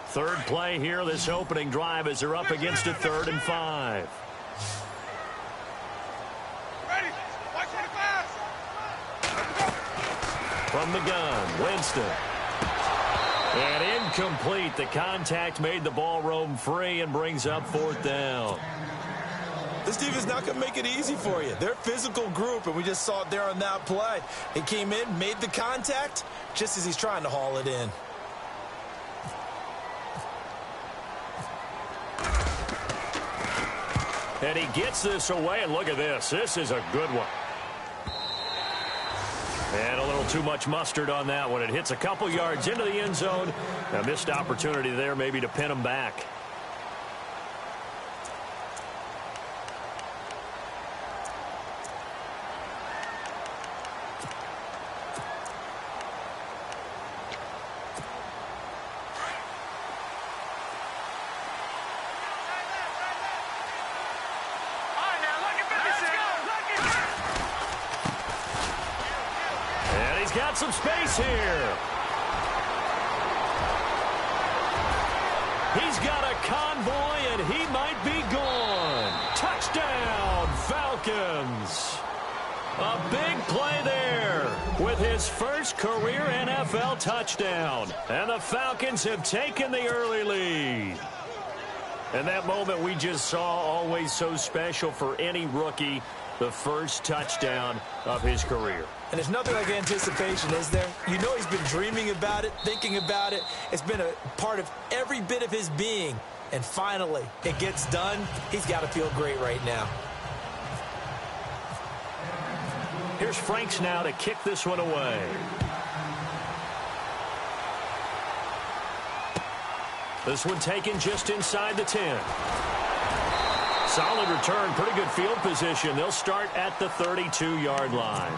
Third play here, this opening drive, as they're up against a 3rd and 5. From the gun, Winston. And incomplete. The contact made the ball roam free and brings up 4th down. This defense is not going to make it easy for you. They're a physical group, and we just saw it there on that play. He came in, made the contact, just as he's trying to haul it in. And he gets this away, and look at this. This is a good one. And a little too much mustard on that one. It hits a couple yards into the end zone. A missed opportunity there maybe to pin him back. Got some space here. He's got a convoy, and he might be gone. Touchdown, Falcons. A big play there with his first career NFL touchdown. And the Falcons have taken the early lead. And that moment we just saw, always so special for any rookie, the first touchdown of his career. And there's nothing like anticipation, is there? You know he's been dreaming about it, thinking about it. It's been a part of every bit of his being. And finally, it gets done. He's got to feel great right now. Here's Franks now to kick this one away. This one taken just inside the 10. Solid return, pretty good field position. They'll start at the 32-yard line.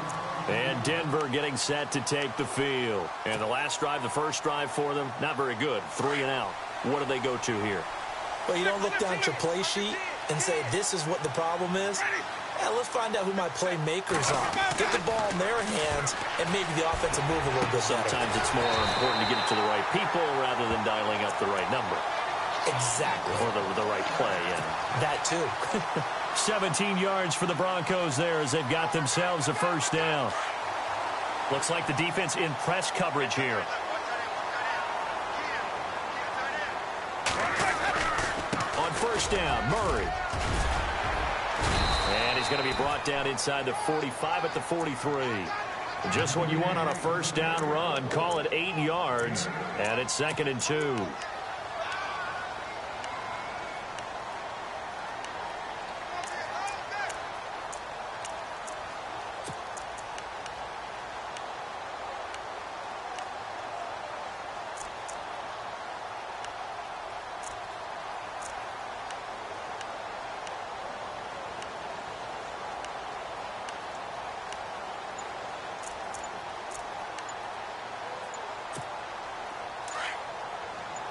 And Denver getting set to take the field. And the last drive, the first drive for them, not very good. 3 and out. What do they go to here? Well, you don't look down at your play sheet and say, this is what the problem is. Let's find out who my playmakers are. Get the ball in their hands, and maybe the offense will move a little bit better. Sometimes it's more important to get it to the right people rather than dialing up the right number. Exactly. Or the right play, yeah. That too. 17 yards for the Broncos there as they've got themselves a first down. Looks like the defense in press coverage here. On first down, Murray. And he's going to be brought down inside the 45 at the 43. Just what you want on a first down run. Call it 8 yards, and it's 2nd and 2.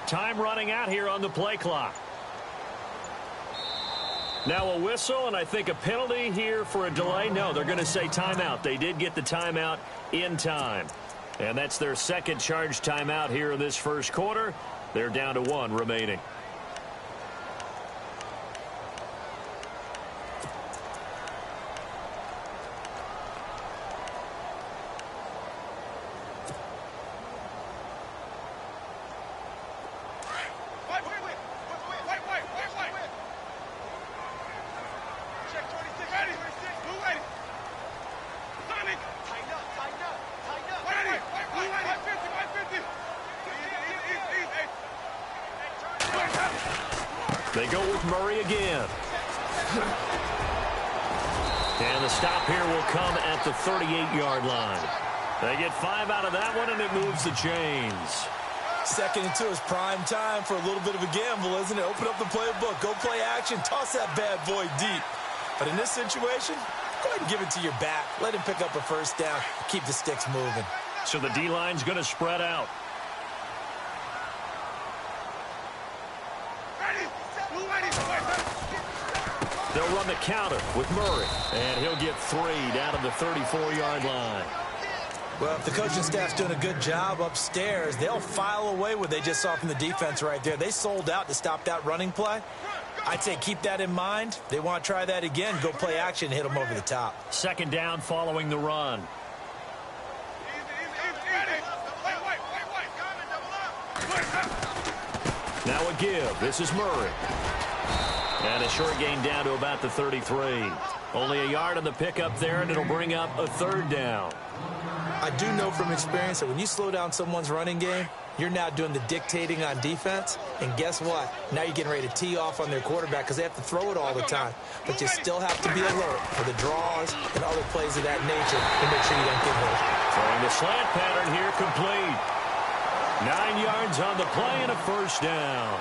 Time running out here on the play clock. Now a whistle, and I think a penalty here for a delay. No, they're going to say timeout. They did get the timeout in time. And that's their second charge timeout here in this first quarter. They're down to 1 remaining. They go with Murray again. And the stop here will come at the 38-yard line. They get 5 out of that one, and it moves the chains. 2nd and 2 is prime time for a little bit of a gamble, isn't it? Open up the playbook, go play action, toss that bad boy deep. But in this situation, go ahead and give it to your back. Let him pick up a first down, keep the sticks moving. So the D-line's going to spread out. They'll run the counter with Murray, and he'll get 3 down to the 34-yard line. Well, if the coaching staff's doing a good job upstairs, they'll file away what they just saw from the defense right there. They sold out to stop that running play. I'd say keep that in mind. They want to try that again. Go play action, hit them over the top. Second down following the run. Now a give. This is Murray. And a short gain down to about the 33. Only a yard on the pickup there, and it'll bring up a third down. I do know from experience that when you slow down someone's running game, you're now doing the dictating on defense. And guess what? Now you're getting ready to tee off on their quarterback because they have to throw it all the time. But you still have to be alert for the draws and other plays of that nature to make sure you don't get hurt. Throwing the slant pattern here complete. 9 yards on the play and a first down.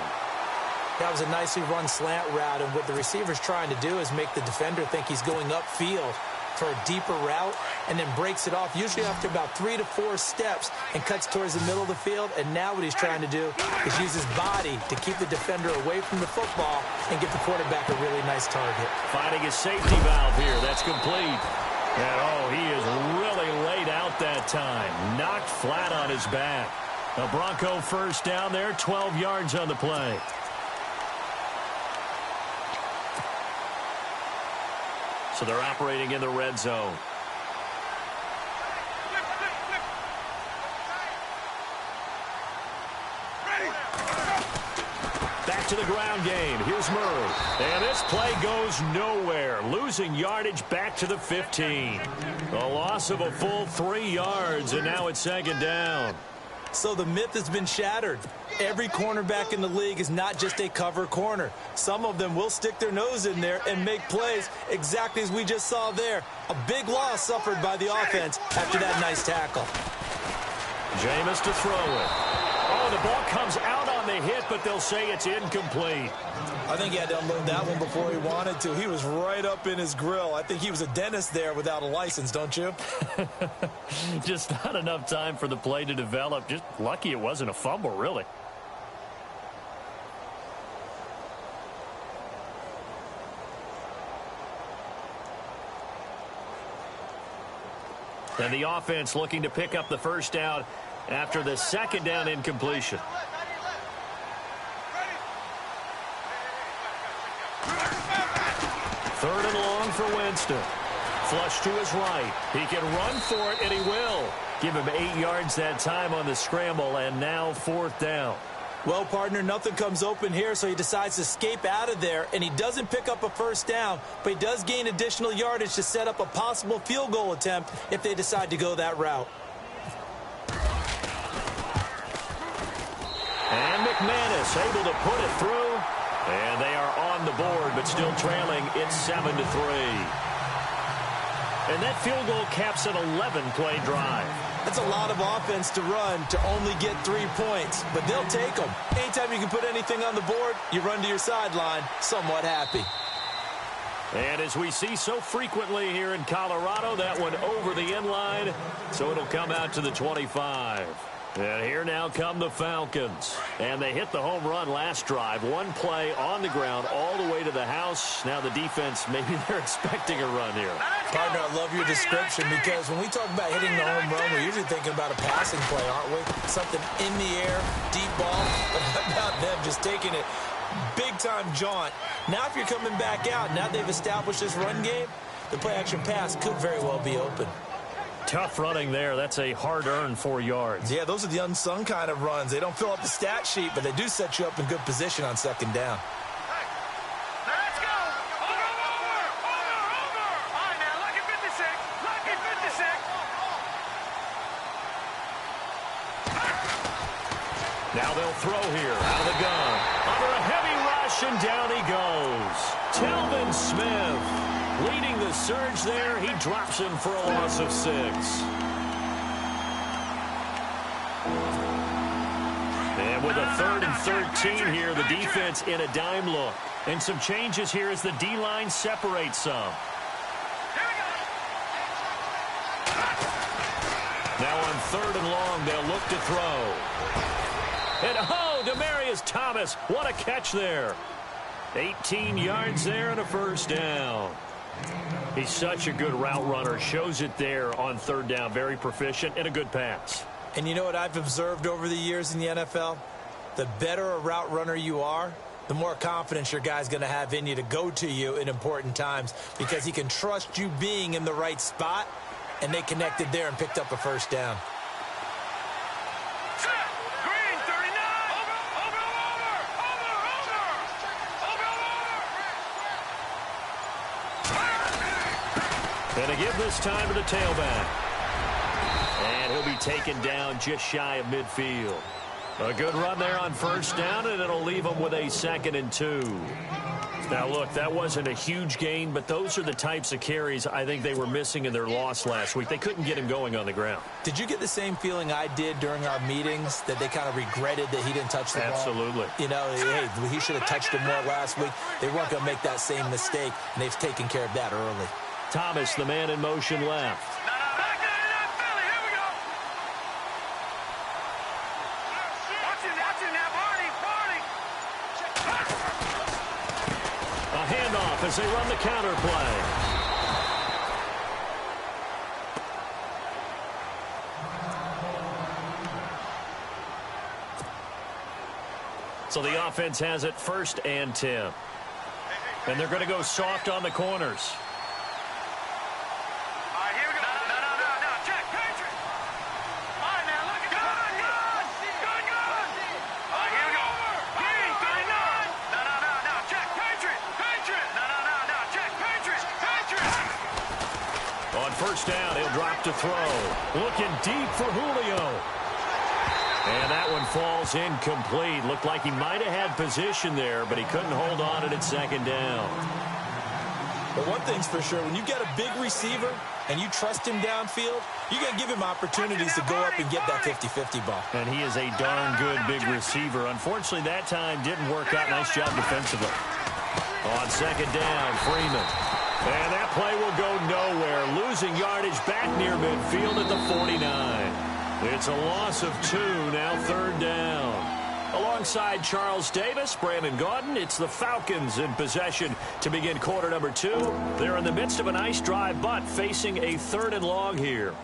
That was a nicely run slant route, and what the receiver's trying to do is make the defender think he's going upfield for a deeper route and then breaks it off, usually after about 3 to 4 steps, and cuts towards the middle of the field. And now what he's trying to do is use his body to keep the defender away from the football and get the quarterback a really nice target. Finding his safety valve here. That's complete. And, oh, he is really laid out that time. Knocked flat on his back. A Bronco first down there, 12 yards on the play. So they're operating in the red zone. Back to the ground game. Here's Murray. And this play goes nowhere. Losing yardage back to the 15. A loss of a full 3 yards, and now it's second down. So the myth has been shattered. Every cornerback in the league is not just a cover corner. Some of them will stick their nose in there and make plays exactly as we just saw there. A big loss suffered by the offense after that nice tackle. Jameis to throw it. Oh, the ball comes out on the hit, but they'll say it's incomplete. I think he had to unload that one before he wanted to. He was right up in his grill. I think he was a dentist there without a license, don't you? Just not enough time for the play to develop. Just lucky it wasn't a fumble, really. And the offense looking to pick up the first down after the second down incompletion. Third and long for Winston. Flush to his right. He can run for it, and he will. Give him 8 yards that time on the scramble, and now fourth down. Well, partner, nothing comes open here, so he decides to escape out of there, and he doesn't pick up a first down, but he does gain additional yardage to set up a possible field goal attempt if they decide to go that route. And McManus able to put it through, and they are on the board, but still trailing. It's 7-3. And that field goal caps an 11-play drive. That's a lot of offense to run to only get 3 points, but they'll take them. Anytime you can put anything on the board, you run to your sideline somewhat happy. And as we see so frequently here in Colorado, that one over the end line, so it'll come out to the 25. And here now come the Falcons. And they hit the home run last drive. One play on the ground all the way to the house. Now the defense, maybe they're expecting a run here. Partner, I love your description because when we talk about hitting the home run, we're usually thinking about a passing play, aren't we? Something in the air, deep ball. But how about them just taking it big-time jaunt? Now if you're coming back out, now they've established this run game, the play-action pass could very well be open. Tough running there. That's a hard-earned 4 yards. Yeah, those are the unsung kind of runs. They don't fill up the stat sheet, but they do set you up in good position on second down. Let's go! Over! All right, now, lucky 56. Lucky 56. Now they'll throw here out of the gun. Under a heavy rush, and down he goes. Telvin Smith leading the surge there. He drops him for a loss of 6. And with a 3rd and 13 here, the defense in a dime look. And some changes here as the D-line separates some. Now on 3rd and long, they'll look to throw. And oh, Demaryius Thomas, what a catch there. 18 yards there and a first down. He's such a good route runner. Shows it there on third down. Very proficient and a good pass. And you know what I've observed over the years in the NFL? The better a route runner you are, the more confidence your guy's going to have in you to go to you in important times because he can trust you being in the right spot, and they connected there and picked up a first down. Green, 39. And to give this time to the tailback. And he'll be taken down just shy of midfield. A good run there on first down, and it'll leave him with a 2nd and 2. Now, look, that wasn't a huge gain, but those are the types of carries I think they were missing in their loss last week. They couldn't get him going on the ground. Did you get the same feeling I did during our meetings, that they kind of regretted that he didn't touch the ball? Absolutely. You know, hey, he should have touched it more last week. They weren't going to make that same mistake, and they've taken care of that early. Thomas, the man in motion left. A handoff as they run the counter play. So the offense has it 1st and 10. And they're going to go soft on the corners. First down, he'll drop to throw. Looking deep for Julio. And that one falls incomplete. Looked like he might have had position there, but he couldn't hold on to it at 2nd down. But one thing's for sure, when you get a big receiver and you trust him downfield, you're going to give him opportunities to go up and get that 50-50 ball. And he is a darn good big receiver. Unfortunately, that time didn't work out. Nice job defensively. On 2nd down, Freeman. And that play will go nowhere. Losing yardage back near midfield at the 49. It's a loss of 2, now 3rd down. Alongside Charles Davis, Brandon Gaudin, it's the Falcons in possession to begin quarter number 2. They're in the midst of a nice drive, but facing a 3rd and long here.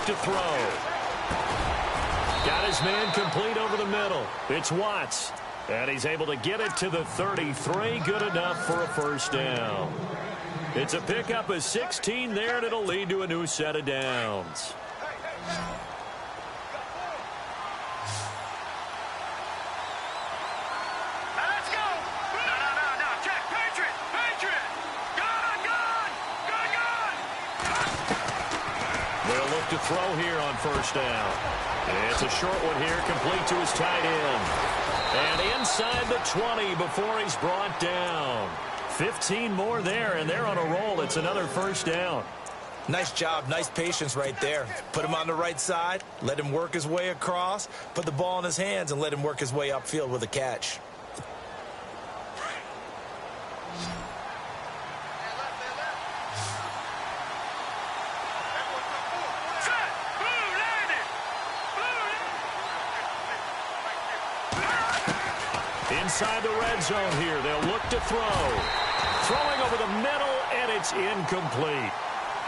To throw. Got his man complete over the middle. It's Watts. And he's able to get it to the 33. Good enough for a first down. It's a pickup of 16 there, and it'll lead to a new set of downs. To throw here on first down. It's a short one here, complete to his tight end. And inside the 20 before he's brought down. 15 more there, and they're on a roll. It's another first down. Nice job, nice patience right there. Put him on the right side, let him work his way across, put the ball in his hands, and let him work his way upfield with a catch. Inside the red zone here, they'll look to throw. Throwing over the middle, and it's incomplete.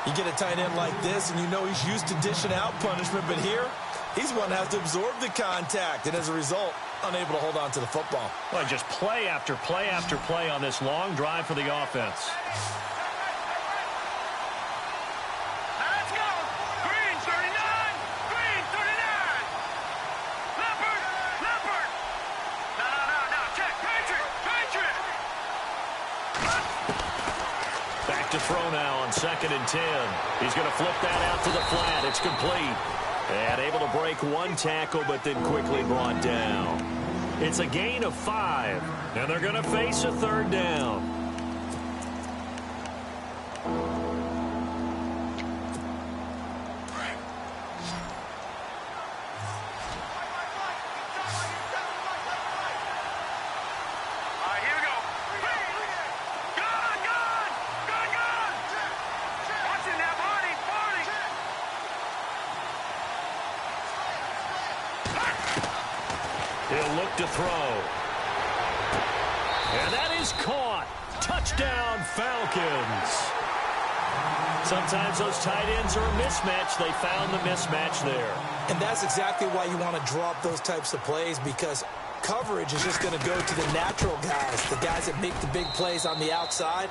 You get a tight end like this, and you know he's used to dishing out punishment, but here, he's one that has to absorb the contact, and as a result, unable to hold on to the football. Well, just play after play after play on this long drive for the offense. To throw now on 2nd and 10. He's going to flip that out to the flat. It's complete. And able to break one tackle, but then quickly brought down. It's a gain of 5. And they're going to face a 3rd down. He'll look to throw. And that is caught. Touchdown, Falcons. Sometimes those tight ends are a mismatch. They found the mismatch there. And that's exactly why you want to drop those types of plays, because coverage is just going to go to the natural guys, the guys that make the big plays on the outside.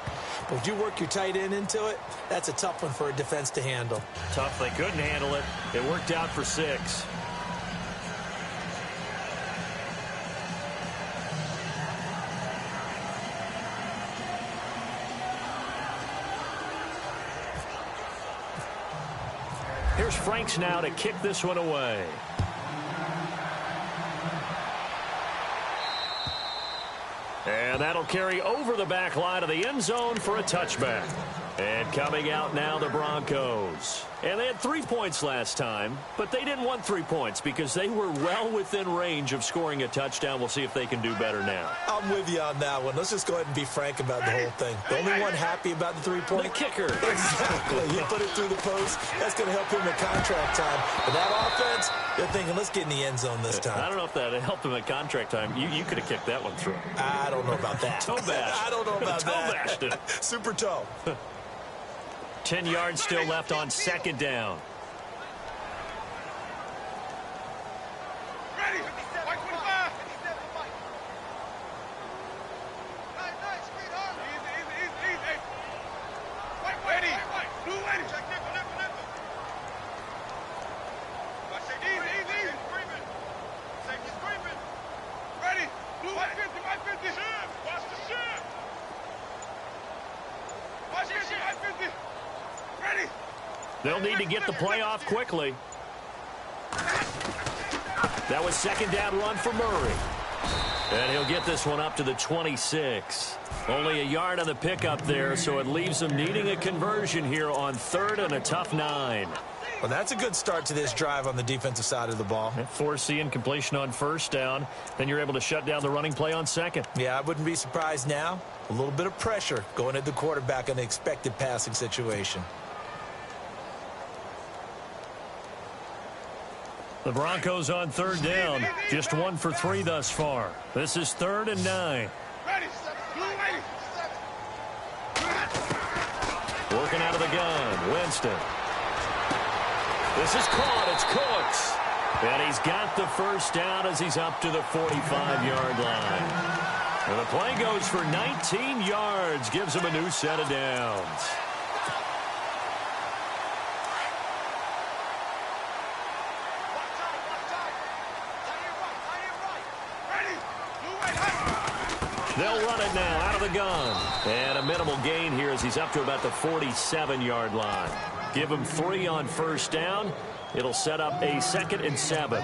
But if you work your tight end into it, that's a tough one for a defense to handle. Tough. They couldn't handle it. It worked out for 6. Here's Franks now to kick this one away. And that'll carry over the back line of the end zone for a touchback. And coming out now, the Broncos. And they had 3 points last time, but they didn't want 3 points because they were well within range of scoring a touchdown. We'll see if they can do better now. I'm with you on that one. Let's just go ahead and be frank about the whole thing. The only one happy about the 3-point? The kicker. Exactly. He put it through the post. That's going to help him in contract time. But that offense, they're thinking, let's get in the end zone this time. I don't know if that helped him at contract time. You could have kicked that one through. I don't know about that. Toe bash. I don't know about that. Toe bashed it. Super toe. 10 yards still left on second down. Ready. White 25. Nice, sweetheart. Easy. White, ready. Blue, ready. Check nickel. Easy. Screaming. Safety screaming. Ready. Blue, white 50. Watch the ship. Watch this shit. White 50. Ready. They'll need to get the play off quickly. That was second down run for Murray. And he'll get this one up to the 26. Only a yard on the pickup there, so it leaves them needing a conversion here on 3rd and a tough 9. Well, that's a good start to this drive on the defensive side of the ball. Force incompletion on first down. Then you're able to shut down the running play on second. Yeah, I wouldn't be surprised now. A little bit of pressure going at the quarterback in an expected passing situation. The Broncos on 3rd down. Just 1 for 3 thus far. This is 3rd and 9. Ready. Blue, ready. Working out of the gun. Winston. This is caught. It's Cooks. And he's got the first down as he's up to the 45-yard line. And the play goes for 19 yards. Gives him a new set of downs. They'll run it now out of the gun. And a minimal gain here as he's up to about the 47-yard line. Give him 3 on first down. It'll set up a 2nd and 7.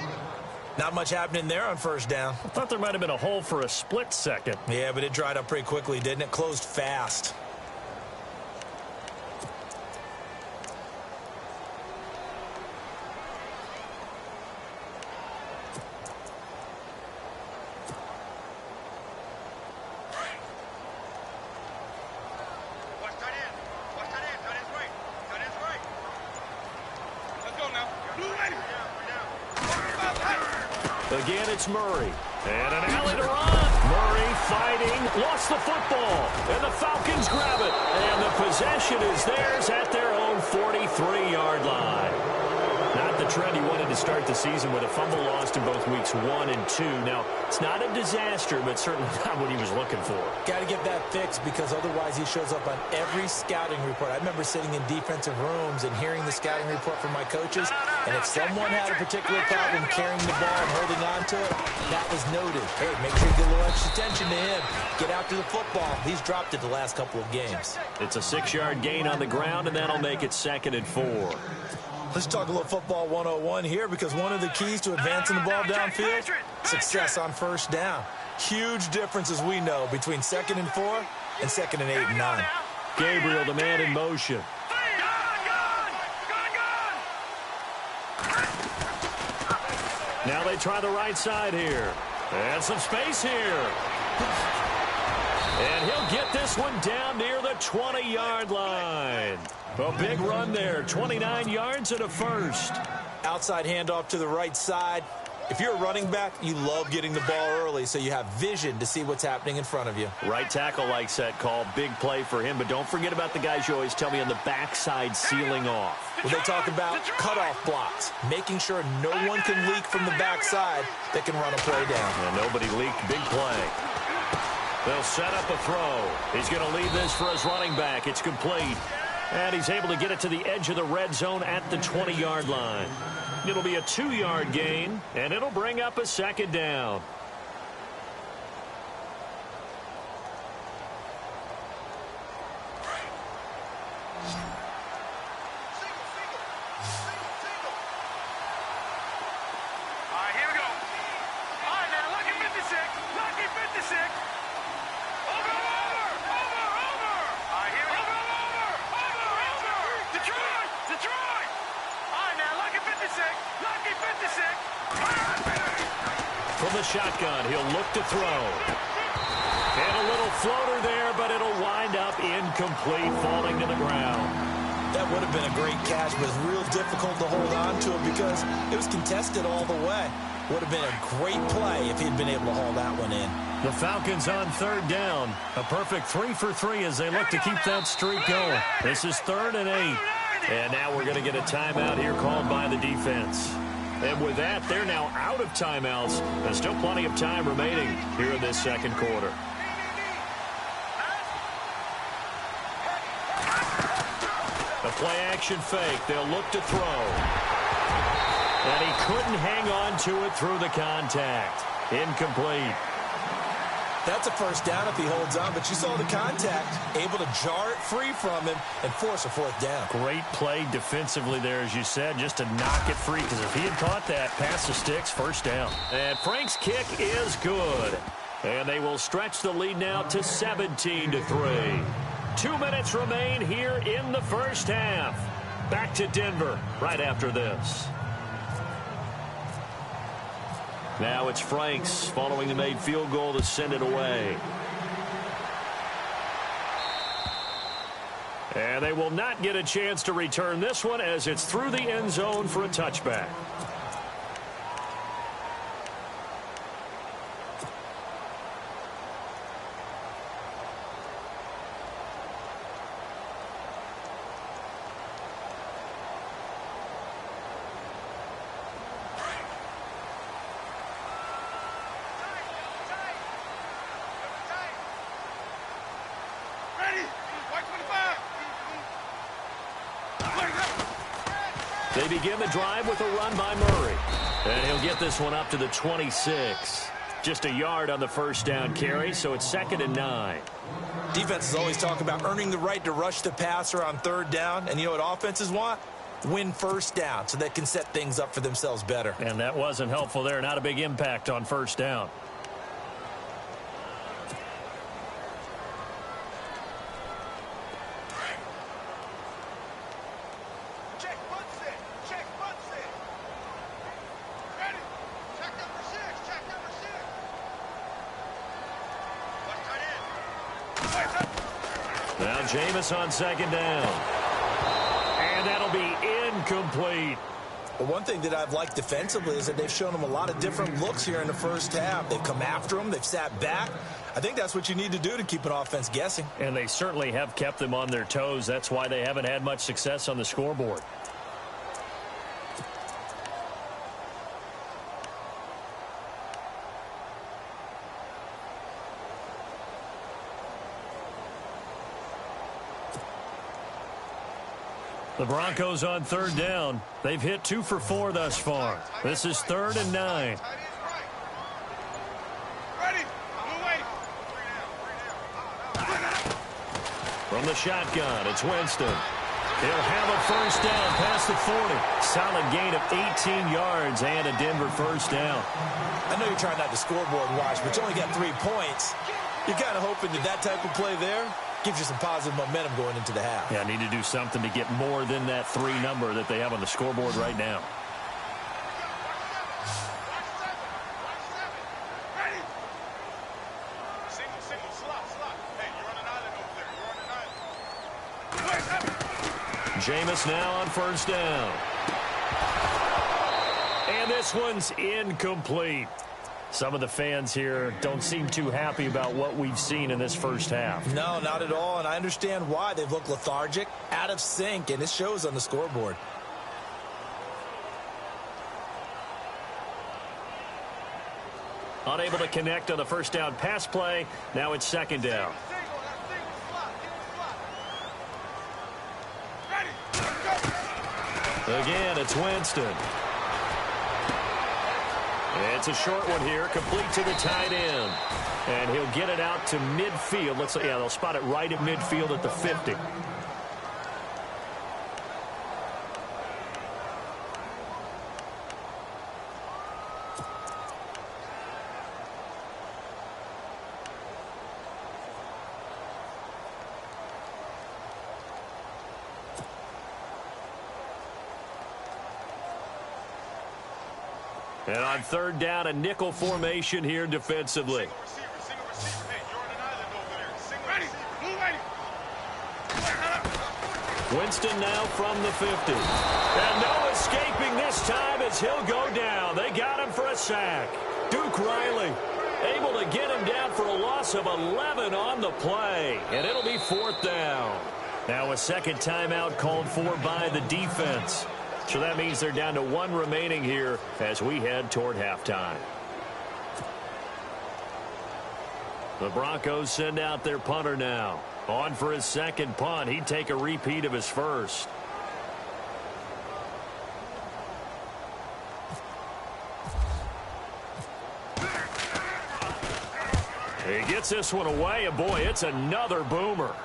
Not much happening there on first down. I thought there might have been a hole for a split second. Yeah, but it dried up pretty quickly, didn't it? Closed fast. Again, it's Murray. And an alley to run. Murray fighting. Lost the football. And the Falcons grab it. And the possession is theirs at their own 43-yard line. Not the trend he wanted to start the season with a fumble lost in both weeks 1 and 2. Now, it's not a disaster, but certainly not what he was looking for. Got to get that fixed because otherwise he shows up on every scouting report. I remember sitting in defensive rooms and hearing the scouting report from my coaches, and if someone had a particular problem carrying the ball and holding on to it, that was noted. Hey, make sure you get a little extra attention to him. Get after the football. He's dropped it the last couple of games. It's a 6-yard gain on the ground, and that'll make it 2nd and 4. Let's talk a little football 101 here because one of the keys to advancing the ball downfield, success on first down. Huge difference, as we know, between 2nd and 4 and 2nd and 8 and 9. Gabriel, the man in motion. Now they try the right side here. And some space here. And he'll get this one down near the 20-yard line. A big run there, 29 yards and a first. Outside handoff to the right side. If you're a running back, you love getting the ball early so you have vision to see what's happening in front of you. Right tackle likes that call. Big play for him, but don't forget about the guys you always tell me on the backside sealing off. Well, they talk about cutoff blocks, making sure no one can leak from the backside that can run a play down. And nobody leaked. Big play. They'll set up a throw. He's going to leave this for his running back. It's complete. And he's able to get it to the edge of the red zone at the 20-yard line. It'll be a 2-yard gain, and it'll bring up a second down. From the shotgun, he'll look to throw. And a little floater there, but it'll wind up incomplete, falling to the ground. That would have been a great catch, but it's real difficult to hold on to it because it was contested all the way. Would have been a great play if he'd been able to haul that one in. The Falcons on third down. A perfect 3 for 3 as they look to keep that streak going. This is 3rd and 8. And now we're going to get a timeout here called by the defense. And with that, they're now out of timeouts. There's still plenty of time remaining here in this second quarter. A play-action fake. They'll look to throw. And he couldn't hang on to it through the contact. Incomplete. That's a first down if he holds on, but you saw the contact, able to jar it free from him and force a 4th down. Great play defensively there, as you said, just to knock it free, because if he had caught that, pass the sticks, first down. And Frank's kick is good. And they will stretch the lead now to 17-3. 2 minutes remain here in the first half. Back to Denver right after this. Now it's Franks following the made field goal to send it away. And they will not get a chance to return this one as it's through the end zone for a touchback. They begin the drive with a run by Murray. And he'll get this one up to the 26. Just a yard on the first down carry, so it's 2nd and 9. Defenses always talk about earning the right to rush the passer on 3rd down. And you know what offenses want? Win first down so they can set things up for themselves better. And that wasn't helpful there. Not a big impact on first down. Now Jameis on 2nd down. And that'll be incomplete. Well, one thing that I've liked defensively is that they've shown them a lot of different looks here in the first half. They've come after them. They've sat back. I think that's what you need to do to keep an offense guessing. And they certainly have kept them on their toes. That's why they haven't had much success on the scoreboard. The Broncos on 3rd down. They've hit 2 for 4 thus far. This is 3rd and 9. From the shotgun, it's Winston. He'll have a first down past the 40. Solid gain of 18 yards and a Denver first down. I know you're trying not to scoreboard watch, but you only got 3 points. You're kind of hoping that type of play there gives you some positive momentum going into the half. Yeah, I need to do something to get more than that 3 number that they have on the scoreboard right now. Jameis now on first down. And this one's incomplete. Some of the fans here don't seem too happy about what we've seen in this first half. No, not at all, and I understand why. They've looked lethargic, out of sync, and it shows on the scoreboard. Unable to connect on the first down pass play. Now it's second down. Again, it's Winston. It's a short one here, complete to the tight end. And he'll get it out to midfield. Yeah, they'll spot it right at midfield at the 50. And on third down, a nickel formation here defensively. Winston now from the 50. And no escaping this time as he'll go down. They got him for a sack. Duke Riley able to get him down for a loss of 11 on the play. And it'll be fourth down. Now a second timeout called for by the defense. So that means they're down to one remaining here as we head toward halftime. The Broncos send out their punter now. On for his second punt. He'd take a repeat of his first. He gets this one away, and boy, it's another boomer.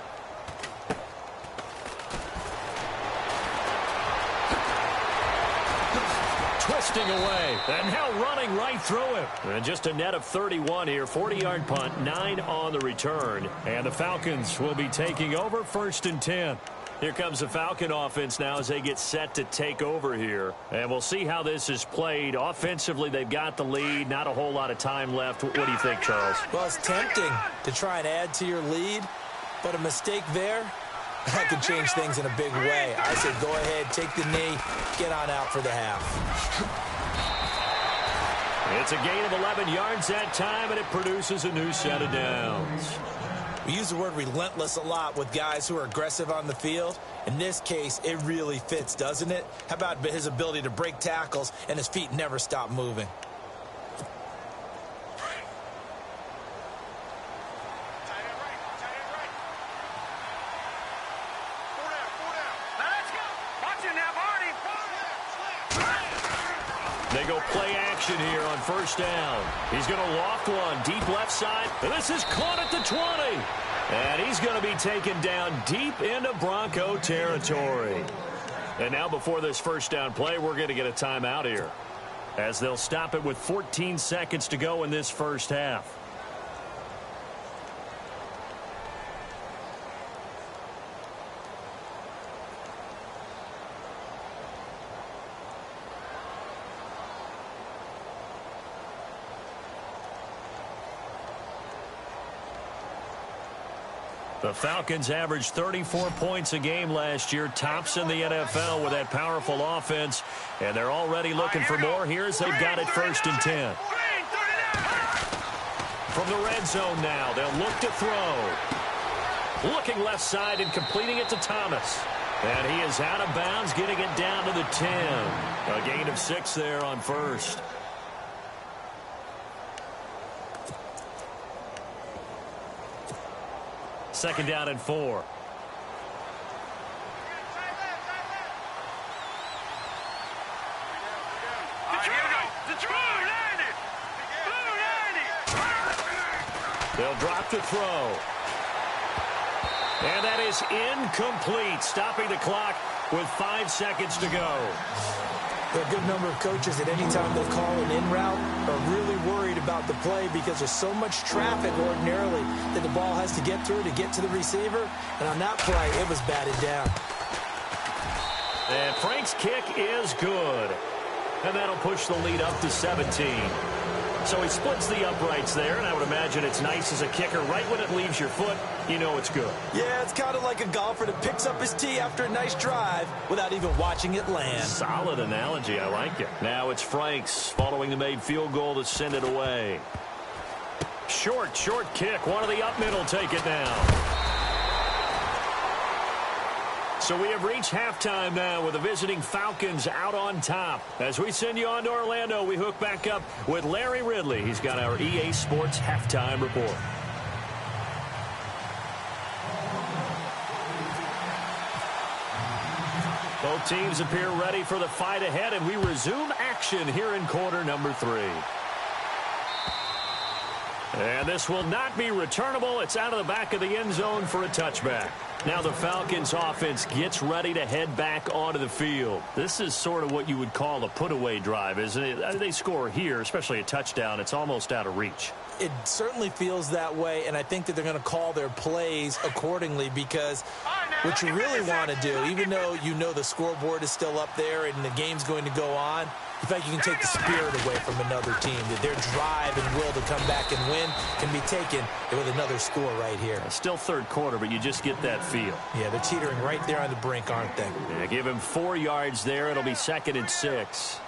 Twisting away, and now running right through him. And just a net of 31 here, 40-yard punt, 9 on the return. And the Falcons will be taking over first and 10. Here comes the Falcon offense now as they get set to take over here. And we'll see how this is played. Offensively, they've got the lead. Not a whole lot of time left. What do you think, Charles? Well, it's tempting to try and add to your lead, but a mistake there, that could change things in a big way. I said go ahead, take the knee, get on out for the half. It's a gain of 11 yards that time, and it produces a new set of downs. We use the word relentless a lot with guys who are aggressive on the field. In this case, it really fits, doesn't it? How about his ability to break tackles and his feet never stop moving? They go play action here on first down. He's going to loft one deep left side. And this is caught at the 20. And he's going to be taken down deep into Bronco territory. And now before this first down play, we're going to get a timeout here, as they'll stop it with 14 seconds to go in this first half. The Falcons averaged 34 points a game last year, tops in the NFL with that powerful offense, and they're already looking for more. Here's they've got it first and 10. From the red zone now, they'll look to throw. Looking left side and completing it to Thomas. And he is out of bounds, getting it down to the 10. A gain of 6 there on first. Second down and 4. They'll drop to throw. And that is incomplete, stopping the clock with 5 seconds to go. There are a good number of coaches at any time they'll call an in route are really worried about the play because there's so much traffic ordinarily that the ball has to get through to get to the receiver. And on that play, it was batted down. And Frank's kick is good. And that'll push the lead up to 17. So he splits the uprights there, and I would imagine it's nice as a kicker. Right when it leaves your foot, you know it's good. Yeah, it's kind of like a golfer that picks up his tee after a nice drive without even watching it land. Solid analogy. I like it. Now it's Franks following the made field goal to send it away. Short kick. One of the up middle take it now. So we have reached halftime now with the visiting Falcons out on top. As we send you on to Orlando, we hook back up with Larry Ridley. He's got our EA Sports halftime report. Both teams appear ready for the fight ahead, and we resume action here in quarter number 3. And this will not be returnable. It's out of the back of the end zone for a touchback. Now the Falcons offense gets ready to head back onto the field. This is sort of what you would call a put-away drive, isn't it? They score here, especially a touchdown. It's almost out of reach. It certainly feels that way, and I think that they're going to call their plays accordingly because what you really want to do, even though you know the scoreboard is still up there and the game's going to go on, in fact, you can take the spirit away from another team, that their drive and will to come back and win can be taken with another score right here. Still third quarter, but you just get that feel. Yeah, they're teetering right there on the brink, aren't they? Yeah, give him 4 yards there. It'll be 2nd and 6.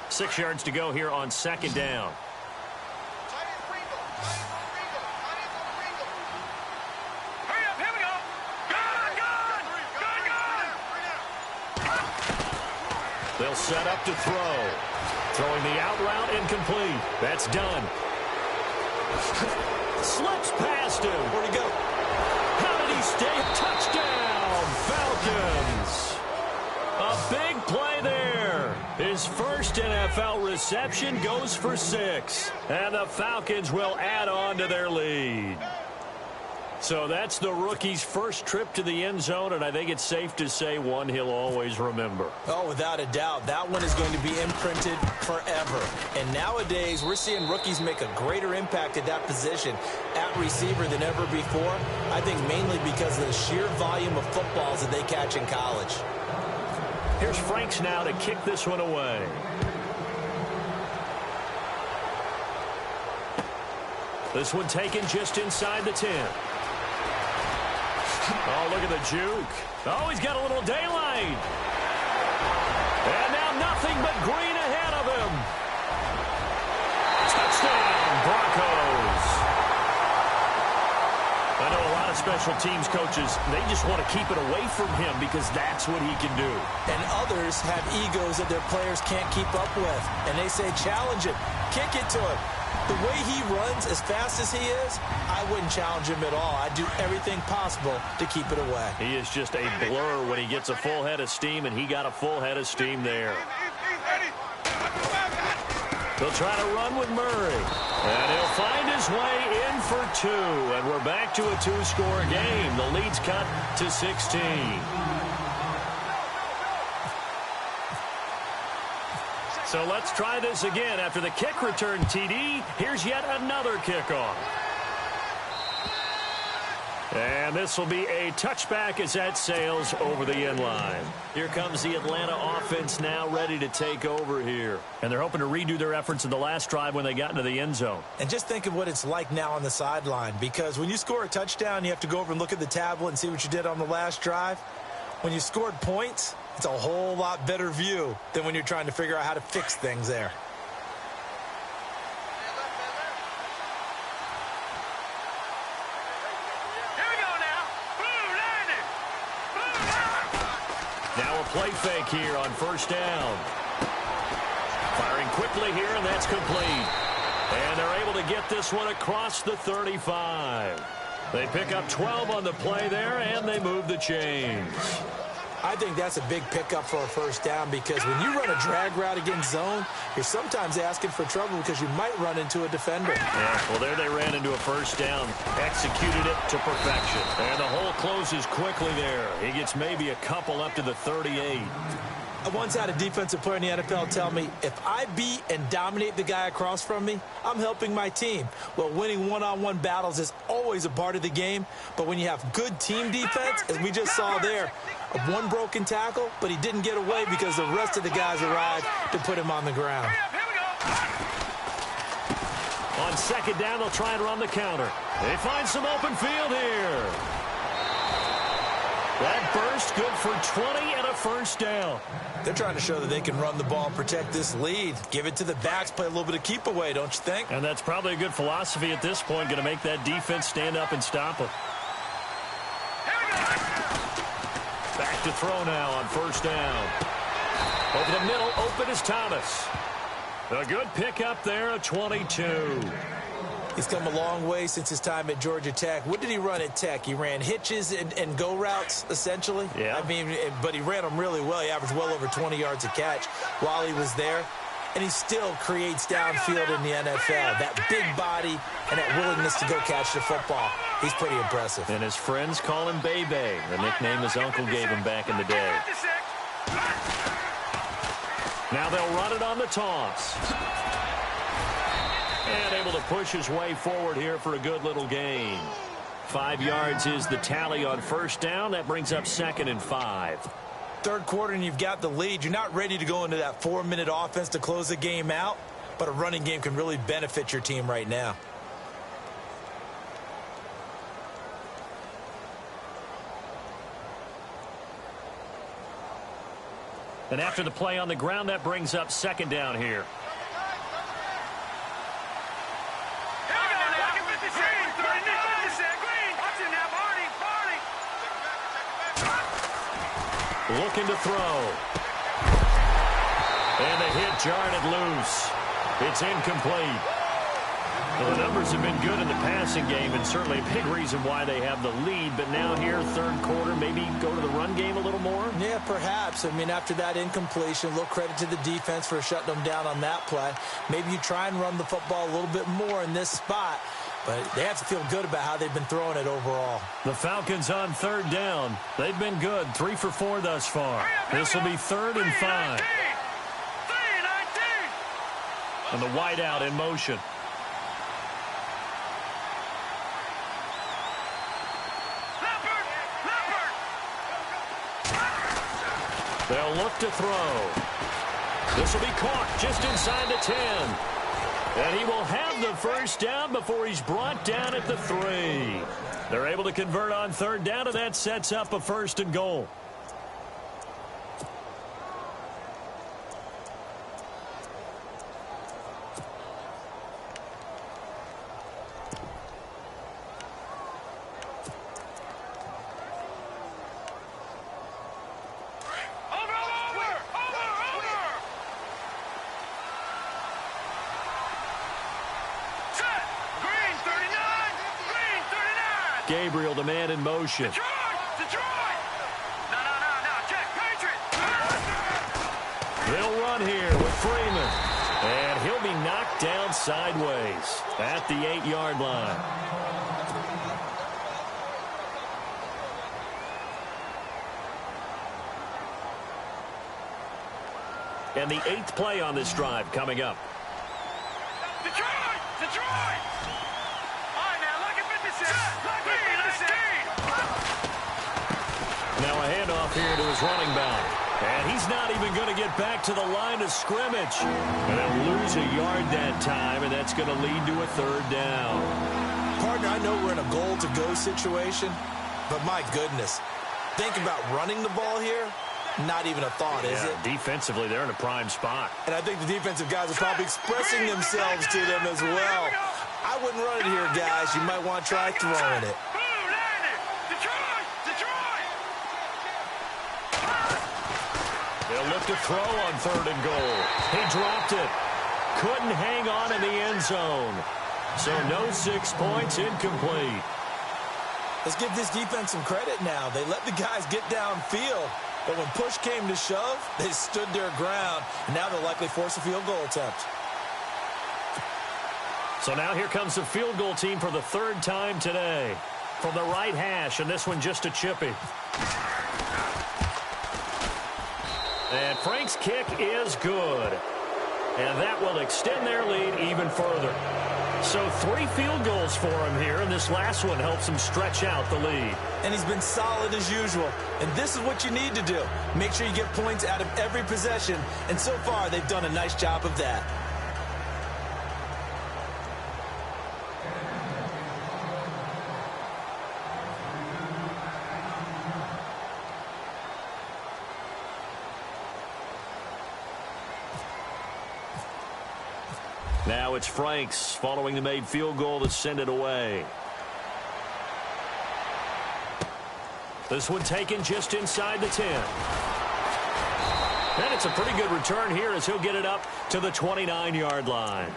Six yards to go here on 2nd down. Hurry up, here we go. Gone. They'll set up to throw. Throwing the out route incomplete. That's done. Slips past him. Where'd he go? How did he stay? Touchdown, Falcons. A big play there. His first NFL reception goes for 6. And the Falcons will add on to their lead. So that's the rookie's first trip to the end zone, and I think it's safe to say one he'll always remember. Oh, without a doubt. That one is going to be imprinted forever. And nowadays, we're seeing rookies make a greater impact at that position at receiver than ever before. I think mainly because of the sheer volume of footballs that they catch in college. Here's Franks now to kick this one away. This one taken just inside the 10. Oh, look at the juke. Oh, he's got a little daylight. And now nothing but green ahead of him. Touchdown, Broncos. I know a lot of special teams coaches, they just want to keep it away from him because that's what he can do. And others have egos that their players can't keep up with. And they say, challenge it, kick it to him. The way he runs as fast as he is, I wouldn't challenge him at all. I'd do everything possible to keep it away. He is just a blur when he gets a full head of steam, and he got a full head of steam there. They'll try to run with Murray. And he'll find his way in for 2. And we're back to a 2-score game. The lead's cut to 16. So let's try this again. After the kick return TD, here's yet another kickoff. And this will be a touchback as that sails over the end line. Here comes the Atlanta offense now ready to take over here. And they're hoping to redo their efforts in the last drive when they got into the end zone. And just think of what it's like now on the sideline, because when you score a touchdown, you have to go over and look at the tablet and see what you did on the last drive. When you scored points, it's a whole lot better view than when you're trying to figure out how to fix things there. Now a play fake here on first down. Firing quickly here, and that's complete. And they're able to get this one across the 35. They pick up 12 on the play there, and they move the chains. I think that's a big pickup for a first down because when you run a drag route against zone, you're sometimes asking for trouble because you might run into a defender. Yeah, well, there they ran into a first down. Executed it to perfection. And the hole closes quickly there. He gets maybe a couple up to the 38. I once had a defensive player in the NFL tell me, if I beat and dominate the guy across from me, I'm helping my team. Well, winning one-on-one battles is always a part of the game, but when you have good team defense, as we just saw there, one broken tackle, but he didn't get away because the rest of the guys arrived to put him on the ground. On second down, they'll try and run the counter. They find some open field here. That burst good for 20 and a first down. They're trying to show that they can run the ball and protect this lead. Give it to the backs, play a little bit of keep away, don't you think? And that's probably a good philosophy at this point, going to make that defense stand up and stop them. Back to throw now on first down. Over the middle, open is Thomas. A good pickup there, a 22. He's come a long way since his time at Georgia Tech. What did he run at Tech? He ran hitches and go routes, essentially. Yeah. I mean, but he ran them really well. He averaged well over 20 yards a catch while he was there. And he still creates downfield in the NFL. That big body and that willingness to go catch the football. He's pretty impressive. And his friends call him Bebe, the nickname his uncle gave him back in the day. Now they'll run it on the toss. And able to push his way forward here for a good little gain. 5 yards is the tally on first down. That brings up 2nd and 5. Third quarter and you've got the lead. You're not ready to go into that 4-minute offense to close the game out, but a running game can really benefit your team right now. And after the play on the ground, that brings up 2nd down here. Looking to throw. And the hit jarred it loose. It's incomplete. Well, the numbers have been good in the passing game and certainly a big reason why they have the lead. But now here, third quarter, maybe go to the run game a little more? Yeah, perhaps. I mean, after that incompletion, a little credit to the defense for shutting them down on that play. Maybe you try and run the football a little bit more in this spot. But they have to feel good about how they've been throwing it overall. The Falcons on third down. They've been good, 3 for 4 thus far. This will be 3rd and 5. And the wideout in motion. They'll look to throw. This will be caught just inside the 10. And he will have the first down before he's brought down at the 3. They're able to convert on third down, and that sets up a 1st and goal. Gabriel, the man in motion. Detroit! No, check, Patriot! They'll run here with Freeman. And he'll be knocked down sideways at the 8-yard line. And the 8th play on this drive coming up. Detroit! Now a handoff here to his running back. And he's not even going to get back to the line of scrimmage. And they'll lose a yard that time, and that's going to lead to a 3rd down. Partner, I know we're in a goal-to-go situation, but my goodness. Think about running the ball here. Not even a thought, is it? Defensively, they're in a prime spot. And I think the defensive guys are probably expressing themselves to them as well. I wouldn't run it here, guys. You might want to try throwing it. They'll look to throw on 3rd and goal. He dropped it. Couldn't hang on in the end zone. So no 6 points, incomplete. Let's give this defense some credit now. They let the guys get downfield. But when push came to shove, they stood their ground, and now they'll likely force a field goal attempt. So now here comes the field goal team for the third time today. From the right hash, and this one just a chippy. And Frank's kick is good. And that will extend their lead even further. So 3 field goals for him here, and this last one helps him stretch out the lead. And he's been solid as usual. And this is what you need to do. Make sure you get points out of every possession. And so far, they've done a nice job of that. Now it's Franks following the made field goal to send it away. This one taken just inside the 10. And it's a pretty good return here as he'll get it up to the 29-yard line.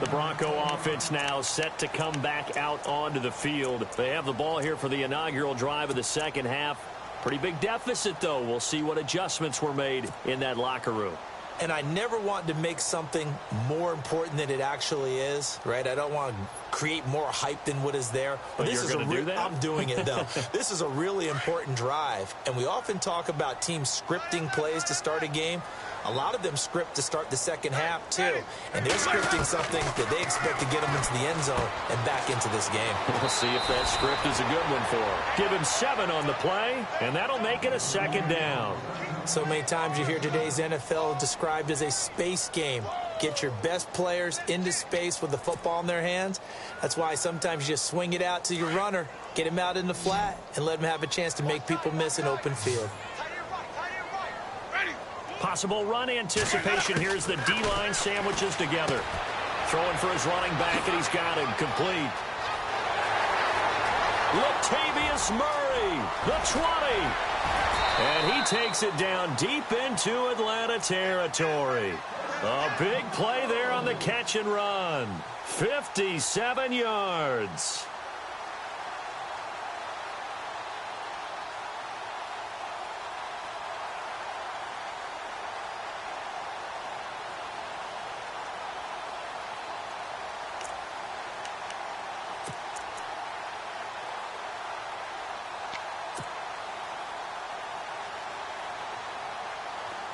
The Bronco offense now set to come back out onto the field. They have the ball here for the inaugural drive of the second half. Pretty big deficit, though. We'll see what adjustments were made in that locker room. And I never want to make something more important than it actually is, right? I don't want to create more hype than what is there. But you're going to do that? I'm doing it, though. This is a really important drive, and we often talk about teams scripting plays to start a game. A lot of them script to start the second half, too. And they're scripting something that they expect to get them into the end zone and back into this game. We'll see if that script is a good one for him. Give him 7 on the play, and that'll make it a second down. So many times you hear today's NFL described as a space game. Get your best players into space with the football in their hands. That's why sometimes you just swing it out to your runner, get him out in the flat, and let him have a chance to make people miss an open field. Possible run anticipation here as the D-line sandwiches together. Throwing for his running back, and he's got him complete. Latavius Murray, the 20. And he takes it down deep into Atlanta territory. A big play there on the catch and run. 57 yards.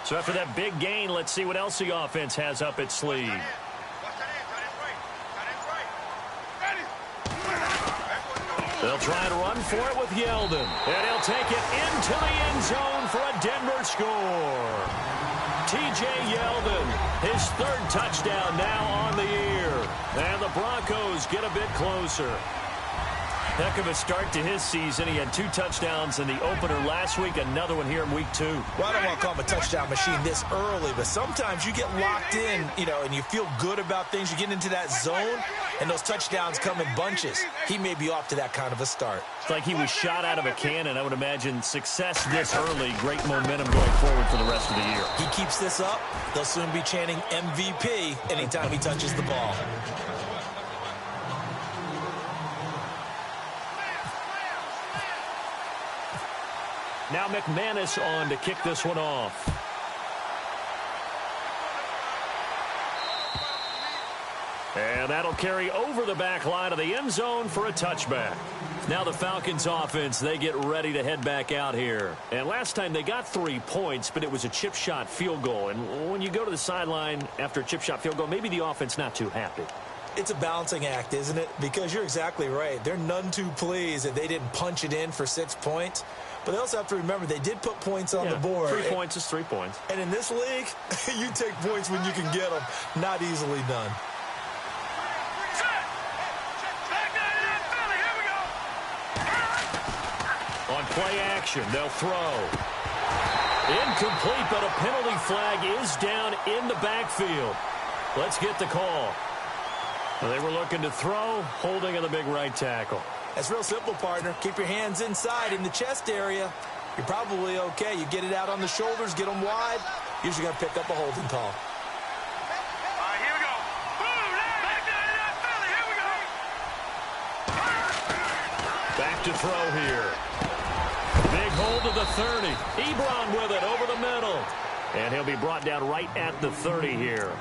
So after that big gain, let's see what else the offense has up its sleeve. They'll try and run for it with Yeldon. And he'll take it into the end zone for a Denver score. T.J. Yeldon, his 3rd touchdown now on the year. And the Broncos get a bit closer. Heck of a start to his season. He had 2 touchdowns in the opener last week, another one here in week 2. Well, I don't want to call him a touchdown machine this early, but sometimes you get locked in, and you feel good about things. You get into that zone, and those touchdowns come in bunches. He may be off to that kind of a start. It's like he was shot out of a cannon. I would imagine success this early, great momentum going forward for the rest of the year. He keeps this up, they'll soon be chanting MVP anytime he touches the ball. Now McManus on to kick this one off. And that'll carry over the back line of the end zone for a touchback. Now the Falcons offense, they get ready to head back out here. And last time they got 3 points, but it was a chip shot field goal. And when you go to the sideline after a chip shot field goal, maybe the offense not too happy. It's a balancing act, isn't it? Because you're exactly right. They're none too pleased that they didn't punch it in for 6 points. But they also have to remember they did put points on the board. 3 points is 3 points. And in this league, you take points when you can get them. Not easily done. On play action, they'll throw. Incomplete, but a penalty flag is down in the backfield. Let's get the call. They were looking to throw, holding in the big right tackle. That's real simple, partner. Keep your hands inside in the chest area. You're probably okay. You get it out on the shoulders, get them wide. Usually going to pick up a holding call. All right, here we go. Boom! Back down to that belly. Here we go. Back to throw here. Big hold of the 30. Ebron with it over the middle. And he'll be brought down right at the 30 here.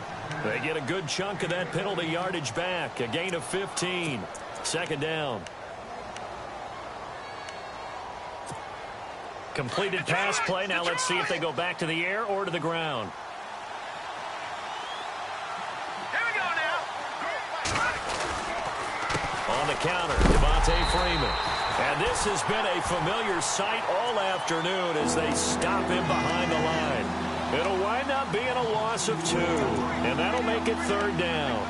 They get a good chunk of that penalty yardage back. A gain of 15. Second down. Completed pass play. Now let's see if they go back to the air or to the ground. Here we go now. On the counter, Devontae Freeman. And this has been a familiar sight all afternoon as they stop him behind the line. It'll wind up being a loss of 2, and that'll make it third down.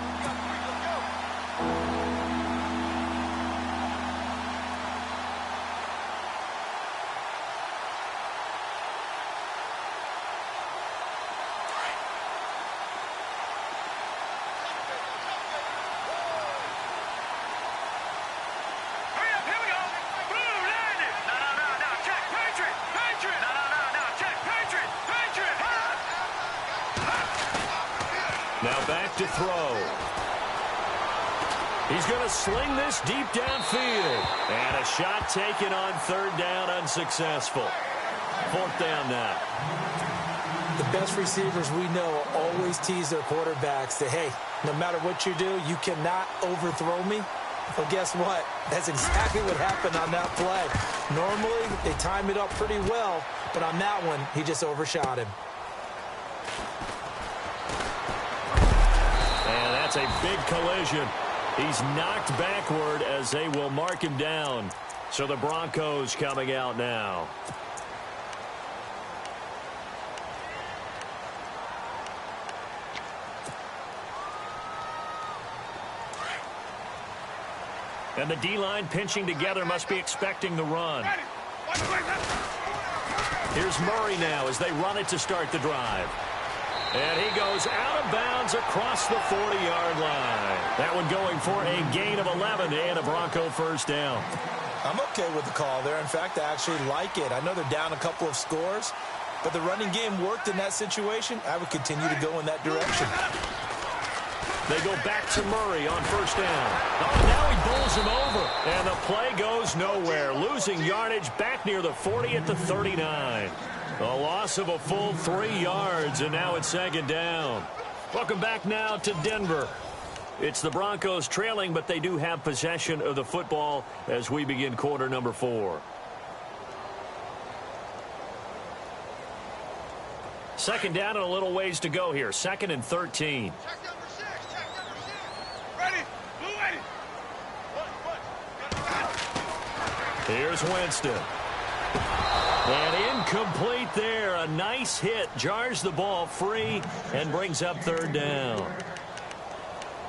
Now back to throw. He's going to sling this deep downfield. And a shot taken on third down, unsuccessful. Fourth down now. The best receivers we know always tease their quarterbacks that, hey, no matter what you do, you cannot overthrow me. Well, guess what? That's exactly what happened on that play. Normally, they time it up pretty well, but on that one, he just overshot him. That's a big collision. He's knocked backward as they will mark him down. So the Broncos coming out now. And the D-line pinching together must be expecting the run. Here's Murray now as they run it to start the drive. And he goes out of bounds across the 40-yard line. That one going for a gain of 11 and a Bronco first down. I'm okay with the call there. In fact, I actually like it. I know they're down a couple of scores, but the running game worked in that situation. I would continue to go in that direction. They go back to Murray on first down. Oh, now he bowls him over. And the play goes nowhere. Losing yardage back near the 40 at the 39. A loss of a full 3 yards, and now it's second down. Welcome back now to Denver. It's the Broncos trailing, but they do have possession of the football as we begin quarter number 4. Second down and a little ways to go here. Second and 13. Check number 6. Check number 6. Ready. Blue ready. Here's Winston. And incomplete there. A nice hit. Jars the ball free and brings up third down.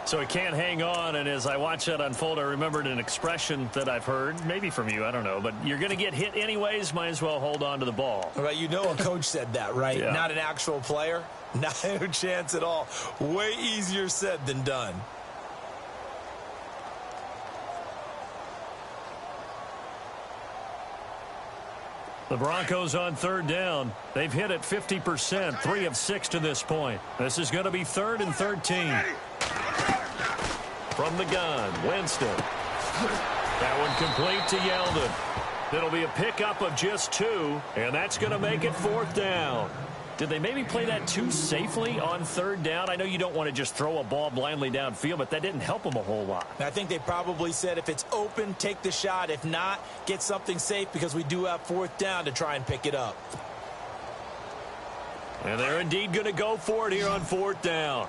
So he can't hang on, and as I watch that unfold, I remembered an expression that I've heard, maybe from you, I don't know, but you're going to get hit anyways, might as well hold on to the ball. Right, you know a coach said that, right? Yeah. Not an actual player. Not a chance at all. Way easier said than done. The Broncos on third down. They've hit it 50%, 3 of 6 to this point. This is going to be third and 13. From the gun, Winston. That one complete to Yeldon. It'll be a pickup of just 2, and that's going to make it fourth down. Did they maybe play that too safely on third down? I know you don't want to just throw a ball blindly downfield, but that didn't help them a whole lot. I think they probably said if it's open, take the shot. If not, get something safe because we do have fourth down to try and pick it up. And they're indeed going to go for it here on fourth down.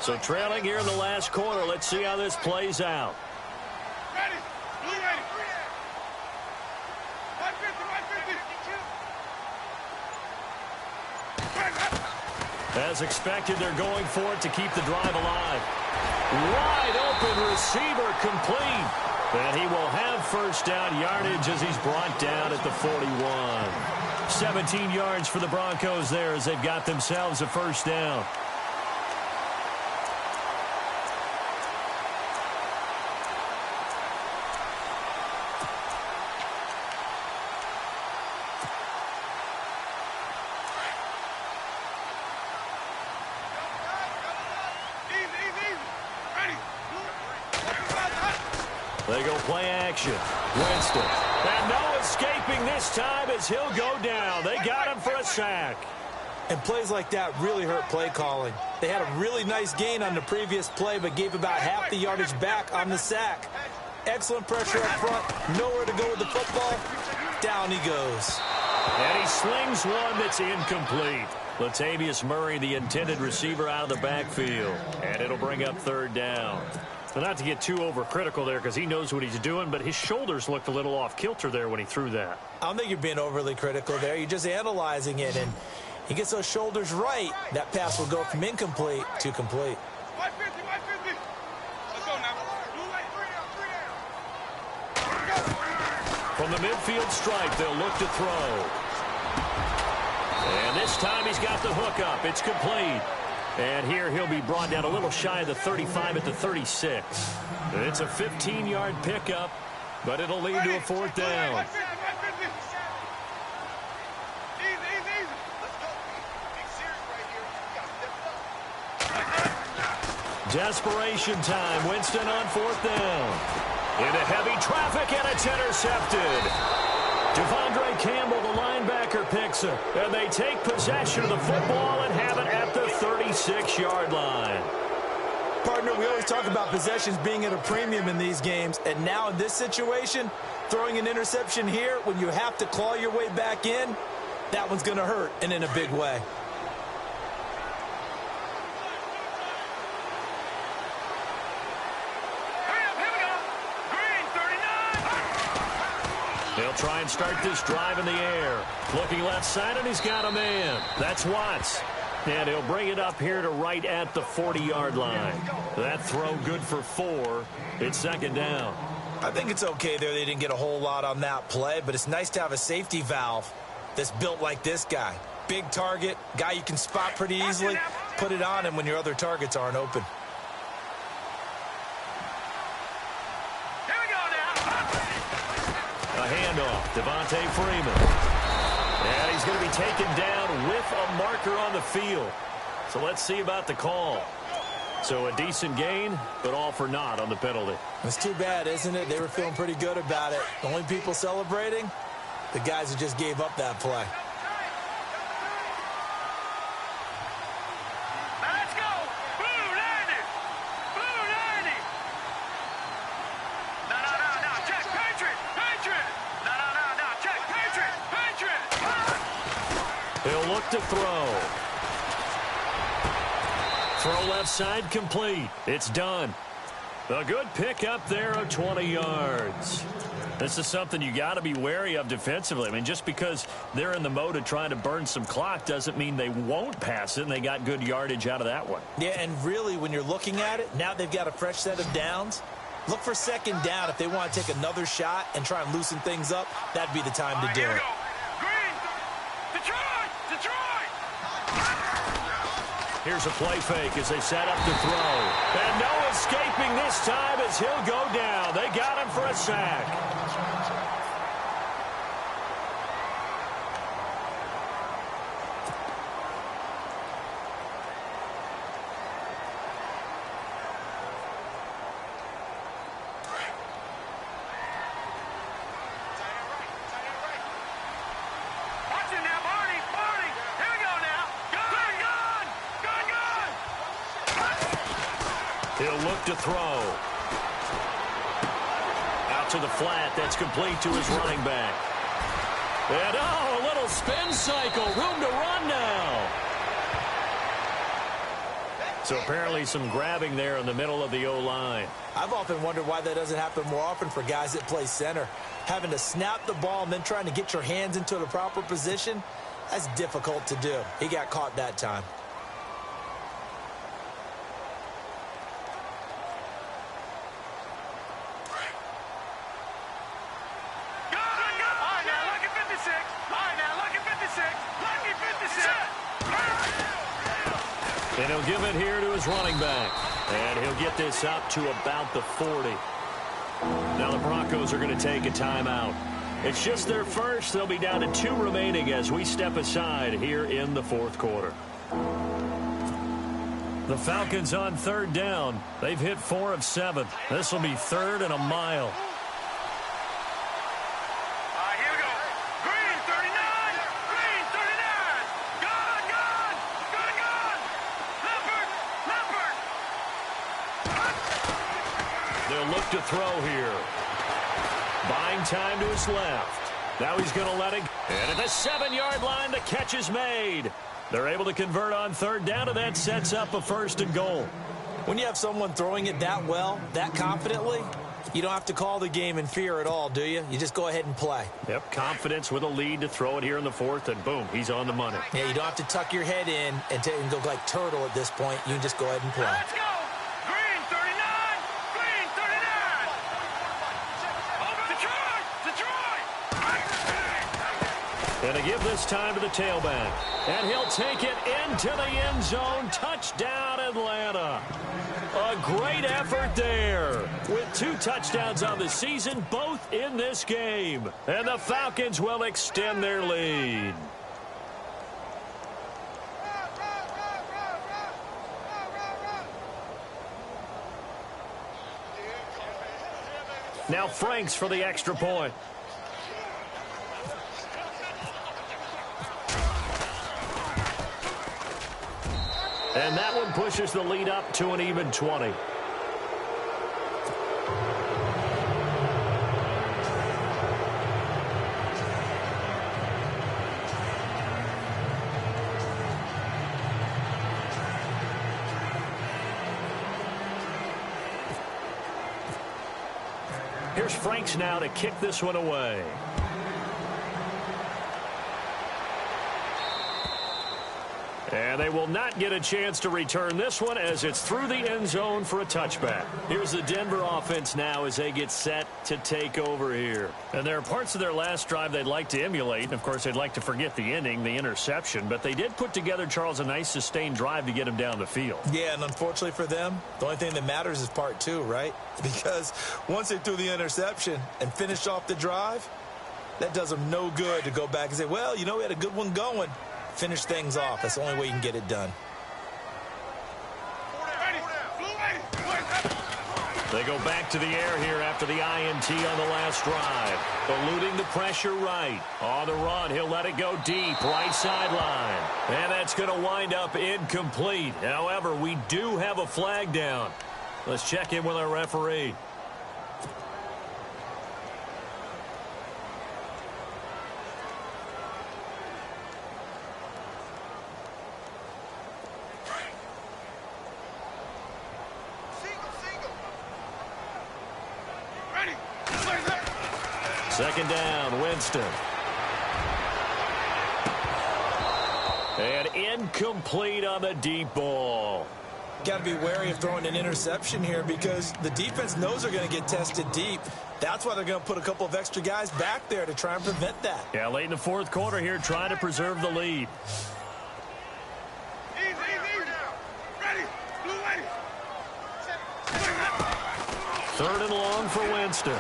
So trailing here in the last quarter, let's see how this plays out. Ready. Blue ready. 150. As expected, they're going for it to keep the drive alive. Wide open receiver complete. And he will have first down yardage as he's brought down at the 41. 17 yards for the Broncos there as they've got themselves a first down. They go play action. Winston. And no escaping this time as he'll go down. They got him for a sack. And plays like that really hurt play calling. They had a really nice gain on the previous play, but gave about half the yardage back on the sack. Excellent pressure up front. Nowhere to go with the football. Down he goes. And he slings one that's incomplete. Latavius Murray, the intended receiver, out of the backfield. And it'll bring up third down. So not to get too overcritical there because he knows what he's doing, but his shoulders looked a little off kilter there when he threw that. I don't think you're being overly critical there. You're just analyzing it, and he gets those shoulders right. That pass will go from incomplete to complete. 150, 150. Let's go now. From the midfield stripe, they'll look to throw. And this time he's got the hook up. It's complete. And here he'll be brought down a little shy of the 35 at the 36. It's a 15-yard pickup, but it'll lead to a fourth down. Desperation time. Winston on fourth down. Into heavy traffic, and it's intercepted. Devondre Campbell, the linebacker, picks it. And they take possession of the football and have it at the 36-yard line. Partner, we always talk about possessions being at a premium in these games. And now in this situation, throwing an interception here when you have to claw your way back in, that one's going to hurt, and in a big way. They'll try and start this drive in the air. Looking left side, and he's got a man. That's Watts. And he'll bring it up here to right at the 40-yard line. That throw good for 4. It's second down. I think it's okay there. They didn't get a whole lot on that play, but it's nice to have a safety valve that's built like this guy. Big target, guy you can spot pretty easily. Put it on him when your other targets aren't open. A handoff, Devontae Freeman. And he's going to be taken down with a marker on the field. So let's see about the call. So a decent gain, but all for naught on the penalty. It's too bad, isn't it? They were feeling pretty good about it. The only people celebrating, the guys who just gave up that play. Let's go. Blue 90. Blue 90. No. Check. Patriot. No. Check. Patriot. He'll look to throw. Throw left side complete. It's done. A good pickup there of 20 yards. This is something you got to be wary of defensively. I mean, just because they're in the mode of trying to burn some clock doesn't mean they won't pass it, and they got good yardage out of that one. Yeah, and really, when you're looking at it, now they've got a fresh set of downs. Look for second down if they want to take another shot and try and loosen things up. That'd be the time to do it. Green. Detroit. Here's a play fake as they set up to throw. And no escaping this time as he'll go down. They got him for a sack. He'll look to throw. Out to the flat. That's complete to his running back. And, a little spin cycle. Room to run now. So apparently some grabbing there in the middle of the O-line. I've often wondered why that doesn't happen more often for guys that play center. Having to snap the ball and then trying to get your hands into the proper position, that's difficult to do. He got caught that time. And he'll give it here to his running back. And he'll get this up to about the 40. Now the Broncos are going to take a timeout. It's just their first. They'll be down to 2 remaining as we step aside here in the fourth quarter. The Falcons on third down. They've hit 4 of 7. This will be 3rd and a mile. Here we go. Green 39. Green 39. Gone. Leopard. They'll look to throw here. Buying time to his left. Now he's going to let it. And at the 7-yard line, the catch is made. They're able to convert on third down, and that sets up a 1st and goal. When you have someone throwing it that well, that confidently, you don't have to call the game in fear at all, do you? You just go ahead and play. Yep, confidence with a lead to throw it here in the 4th, and boom, he's on the money. Yeah, you don't have to tuck your head in and go like turtle at this point. You can just go ahead and play. Let's go. Green 39. Green 39. Over Detroit. And to give this time to the tailback. And he'll take it into the end zone. Touchdown, Atlanta. A great effort there. With 2 touchdowns on the season, both in this game. And the Falcons will extend their lead. Now Franks for the extra point. And that one pushes the lead up to an even 20. Here's Franks now to kick this one away. And they will not get a chance to return this one as it's through the end zone for a touchback. Here's the Denver offense now as they get set to take over here. And there are parts of their last drive they'd like to emulate. And, of course, they'd like to forget the ending, the interception. But they did put together, Charles, a nice sustained drive to get him down the field. Yeah, and unfortunately for them, the only thing that matters is part 2, right? Because once they threw the interception and finished off the drive, that does them no good to go back and say, well, you know, we had a good one going. Finish things off. That's the only way you can get it done. They go back to the air here after the INT on the last drive. Eluding the pressure right. On the run, he'll let it go deep, right sideline. And that's going to wind up incomplete. However, we do have a flag down. Let's check in with our referee. Second down, Winston. And incomplete on the deep ball. Got to be wary of throwing an interception here because the defense knows they're going to get tested deep. That's why they're going to put a couple of extra guys back there to try and prevent that. Yeah, late in the 4th quarter here, trying to preserve the lead. Third and long for Winston.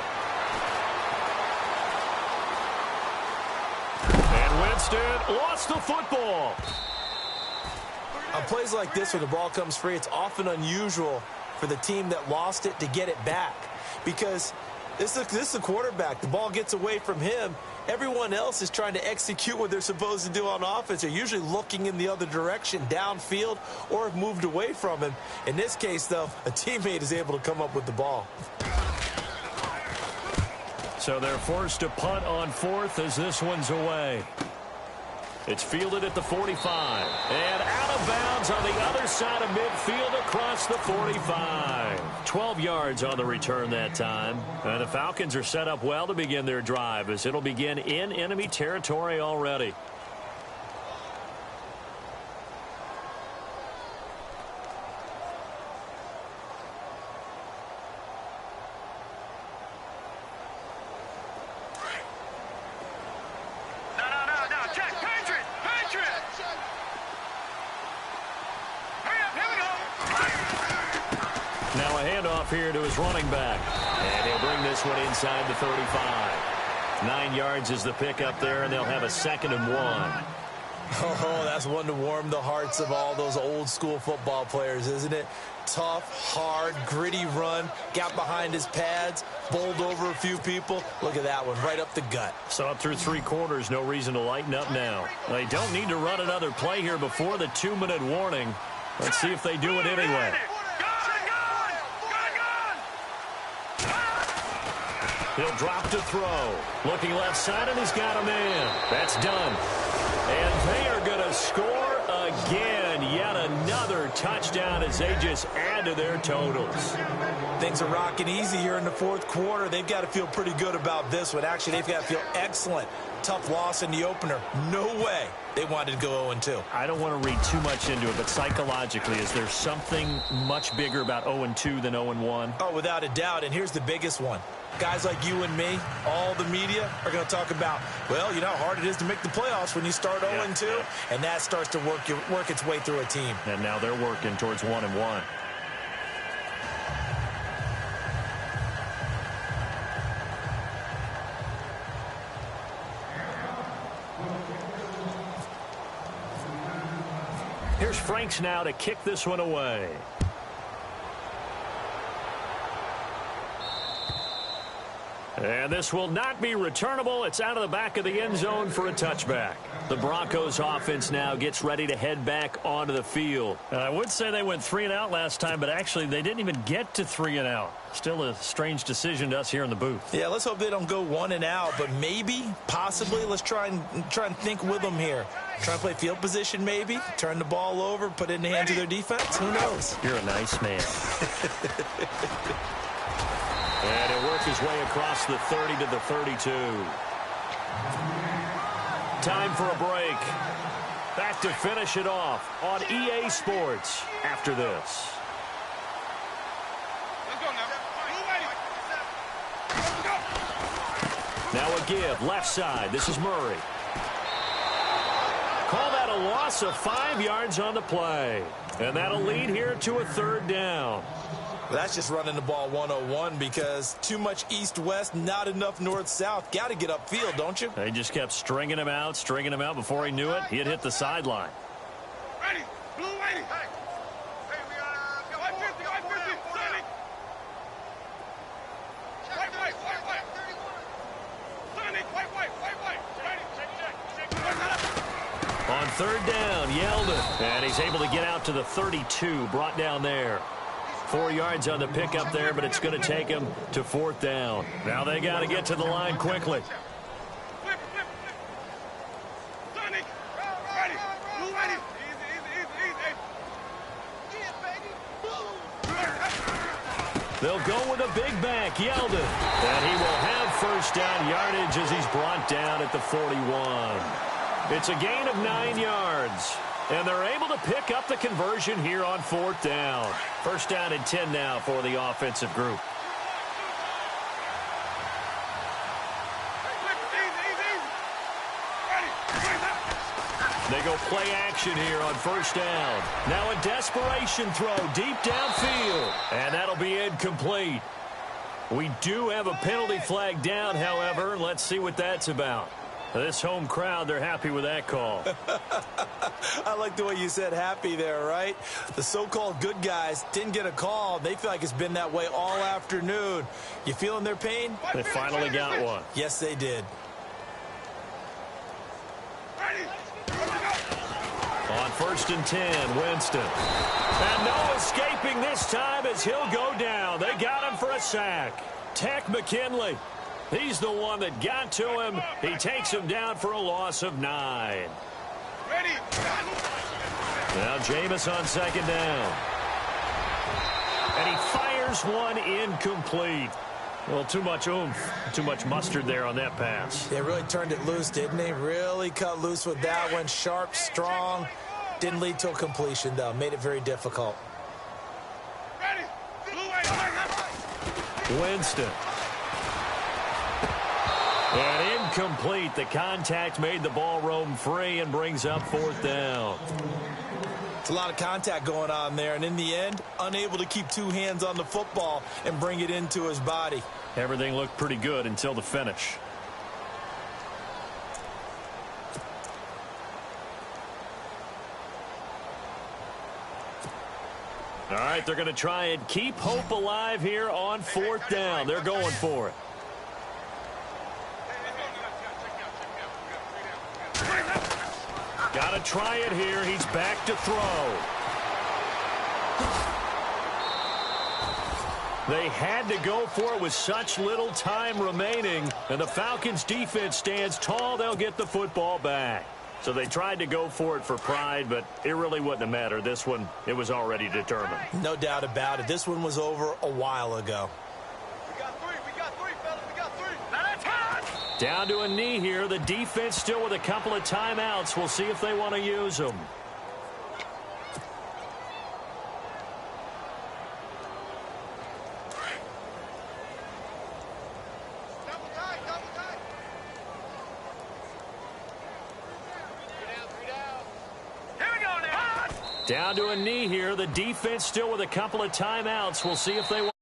Winston lost the football. On plays like this where the ball comes free, it's often unusual for the team that lost it to get it back because this is the quarterback. The ball gets away from him. Everyone else is trying to execute what they're supposed to do on offense. They're usually looking in the other direction, downfield, or have moved away from him. In this case, though, a teammate is able to come up with the ball. So they're forced to punt on 4th as this one's away. It's fielded at the 45. And out of bounds on the other side of midfield across the 45. 12 yards on the return that time. And the Falcons are set up well to begin their drive as it'll begin in enemy territory already. Now a handoff here to his running back. And he'll bring this one inside the 35. 9 yards is the pickup there, and they'll have a 2nd and 1. Oh, that's one to warm the hearts of all those old school football players, isn't it? Tough, hard, gritty run, got behind his pads, bowled over a few people. Look at that one, right up the gut. So up through 3 quarters, no reason to lighten up now. They don't need to run another play here before the 2-minute warning. Let's see if they do it anyway. He'll drop to throw. Looking left side, and he's got a man. That's done. And they are going to score again. Yet another touchdown as they just add to their totals. Things are rocking easy here in the 4th quarter. They've got to feel pretty good about this one. Actually, they've got to feel excellent. Tough loss in the opener. No way they wanted to go 0-2. I don't want to read too much into it, but psychologically, is there something much bigger about 0-2 than 0-1? Oh, without a doubt. And here's the biggest one. Guys like you and me, all the media, are going to talk about, well, you know how hard it is to make the playoffs when you start 0-2, and that starts to work its way through a team. And now they're working towards 1-1. Here's Franks now to kick this one away. And this will not be returnable. It's out of the back of the end zone for a touchback. The Broncos offense now gets ready to head back onto the field. And I would say they went 3 and out last time, but actually they didn't even get to 3 and out. Still a strange decision to us here in the booth. Yeah, let's hope they don't go 1 and out, but maybe, possibly, let's try and think with them here. Try and play field position maybe, turn the ball over, put it in the hands of their defense. Who knows? You're a nice man. And he'll work his way across the 30 to the 32. Time for a break. Back to finish it off on EA Sports after this. Now a give, left side. This is Murray. Call that a loss of 5 yards on the play. And that'll lead here to a 3rd down. That's just running the ball 101 because too much east-west, not enough north-south. Got to get upfield, don't you? They just kept stringing him out. Before he knew it, he had hit the sideline. Ready. Blue ready. Hey. Hey, we got 550, 550. Sonic. White. Sonic, white. Ready. Check. On 3rd down, Yeldon. And he's able to get out to the 32, brought down there. 4 yards on the pickup there, but it's going to take him to 4th down. Now they got to get to the line quickly. Flip. Sonic. Ready. Blue ready. Easy. They'll go with a big back, Yeldon. And he will have 1st down yardage as he's brought down at the 41. It's a gain of 9 yards. And they're able to pick up the conversion here on 4th down. 1st down and 10 now for the offensive group. They go play action here on 1st down. Now a desperation throw deep downfield. And that'll be incomplete. We do have a penalty flag down, however. Let's see what that's about. This home crowd, they're happy with that call. I like the way you said happy there, right? The so-called good guys didn't get a call. They feel like it's been that way all afternoon. You feeling their pain? They finally got one. Yes, they did. On 1st and 10, Winston. And no escaping this time as he'll go down. They got him for a sack. Tech McKinley. He's the one that got to him. He takes him down for a loss of 9. Ready. Now Jameis on 2nd down. And he fires one incomplete. Well, too much oomph, too much mustard there on that pass. They really turned it loose, didn't they? Really cut loose with that one. Sharp, strong. Didn't lead to a completion, though. Made it very difficult. Ready. Winston. And incomplete. The contact made the ball roam free and brings up 4th down. It's a lot of contact going on there, and in the end, unable to keep 2 hands on the football and bring it into his body. Everything looked pretty good until the finish. All right, they're going to try and keep hope alive here on 4th down. They're going for it. Got to try it here. He's back to throw. They had to go for it with such little time remaining, and the Falcons' defense stands tall. They'll get the football back. So they tried to go for it for pride, but it really wouldn't have mattered. This one, it was already determined. No doubt about it. This one was over a while ago. We got three, fellas. We got three. Now that's hot. Down to a knee here. The defense still with a couple of timeouts. We'll see if they want to use them. Down to a knee here. The defense still with a couple of timeouts. We'll see if they want